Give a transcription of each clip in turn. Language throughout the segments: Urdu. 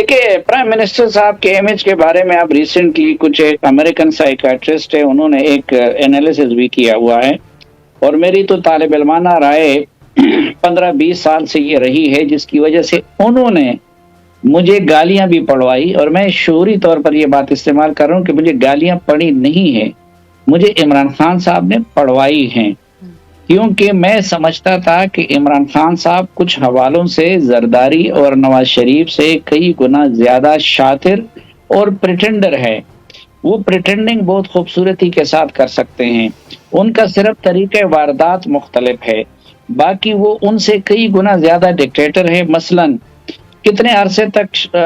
دیکھیے پرائم منسٹر صاحب کے امیج کے بارے میں اب ریسنٹلی کچھ ایک امریکن سائیکیٹرسٹ ہے، انہوں نے ایک انالیسس بھی کیا ہوا ہے، اور میری تو طالب علمانہ رائے 15-20 سال سے یہ رہی ہے، جس کی وجہ سے انہوں نے مجھے گالیاں بھی پڑھوائی، اور میں شعوری طور پر یہ بات استعمال کر رہا ہوں کہ مجھے گالیاں پڑھی نہیں ہیں، مجھے عمران خان صاحب نے پڑھوائی ہیں، کیونکہ میں سمجھتا تھا کہ عمران خان صاحب کچھ حوالوں سے زرداری اور نواز شریف سے کئی گنا زیادہ شاطر اور پریٹنڈر ہے۔ وہ پریٹنڈنگ بہت خوبصورتی کے ساتھ کر سکتے ہیں، ان کا صرف طریقہ واردات مختلف ہے، باقی وہ ان سے کئی گنا زیادہ ڈکٹیٹر ہے۔ مثلاً کتنے عرصے تک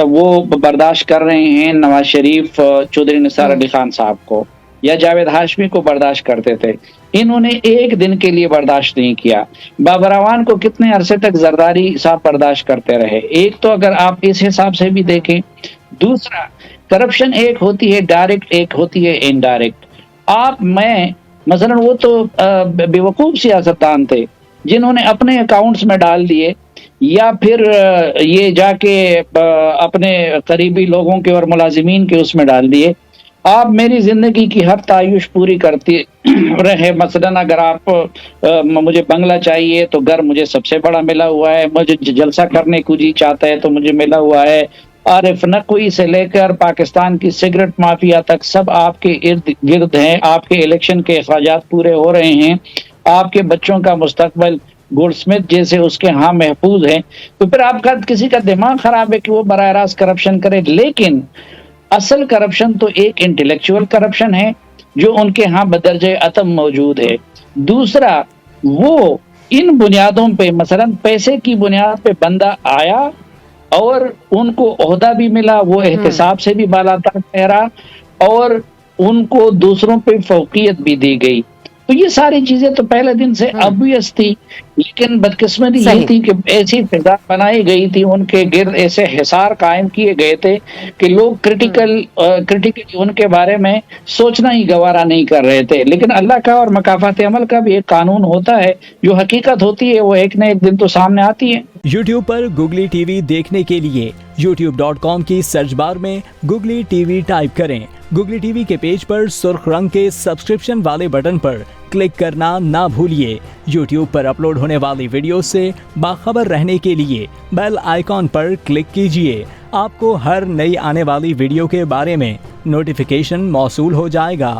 وہ برداشت کر رہے ہیں نواز شریف چودھری نثار علی خان صاحب کو یا جاوید ہاشمی کو برداشت کرتے تھے، انہوں نے ایک دن کے لیے برداشت نہیں کیا۔ بابر اعوان کو کتنے عرصے تک زرداری صاحب برداشت کرتے رہے۔ ایک تو اگر آپ اس حساب سے بھی دیکھیں، دوسرا کرپشن ایک ہوتی ہے ڈائریکٹ، ایک ہوتی ہے انڈائریکٹ۔ میں مثلا وہ تو بیوقوف سیاستدان تھے جنہوں نے اپنے اکاؤنٹس میں ڈال دیے، یا پھر یہ جا کے اپنے قریبی لوگوں کے اور ملازمین کے اس میں ڈال دیے۔ آپ میری زندگی کی ہر تعیش پوری کرتی رہے، مثلا اگر آپ مجھے بنگلہ چاہیے تو گھر مجھے سب سے بڑا ملا ہوا ہے، مجھے جلسہ کرنے کو جی چاہتا ہے تو مجھے ملا ہوا ہے، عارف نقوی سے لے کر پاکستان کی سگریٹ مافیا تک سب آپ کے ارد گرد ہیں، آپ کے الیکشن کے اخراجات پورے ہو رہے ہیں، آپ کے بچوں کا مستقبل گولڈ سمتھ جیسے اس کے ہاں محفوظ ہیں، تو پھر آپ کا کسی کا دماغ خراب ہے کہ وہ براہ راست کرپشن کرے۔ لیکن اصل کرپشن تو ایک انٹلیکچوئل کرپشن ہے جو ان کے ہاں بدرجہ عتم موجود ہے۔ دوسرا، وہ ان بنیادوں پہ مثلا پیسے کی بنیاد پہ بندہ آیا اور ان کو عہدہ بھی ملا، وہ احتساب سے بھی بالاتر ٹھہرا، اور ان کو دوسروں پہ فوقیت بھی دی گئی۔ تو یہ ساری چیزیں تو پہلے دن سے obvious تھی، لیکن بدقسمتی یہ تھی کہ ایسی فضا بنائی گئی تھی، ان کے گرد ایسے حصار قائم کیے گئے تھے کہ لوگ کریٹیکلی ان کے بارے میں سوچنا ہی گوارا نہیں کر رہے تھے۔ لیکن اللہ کا اور مکافات عمل کا بھی ایک قانون ہوتا ہے، جو حقیقت ہوتی ہے وہ ایک نہ ایک دن تو سامنے آتی ہے۔ یوٹیوب پر گوگلی ٹی وی دیکھنے کے لیے youtube.com کی سرچ بار میں گوگلی ٹی وی ٹائپ کریں۔ گوگلی ٹی وی کے پیج پر سرخ رنگ کے سبسکرپشن والے بٹن پر کلک کرنا نہ بھولیے۔ یوٹیوب پر اپلوڈ ہونے والی ویڈیو سے باخبر رہنے کے لیے بیل آئیکن پر کلک کیجیے۔ آپ کو ہر نئی آنے والی ویڈیو کے بارے میں نوٹیفیکیشن موصول ہو جائے گا۔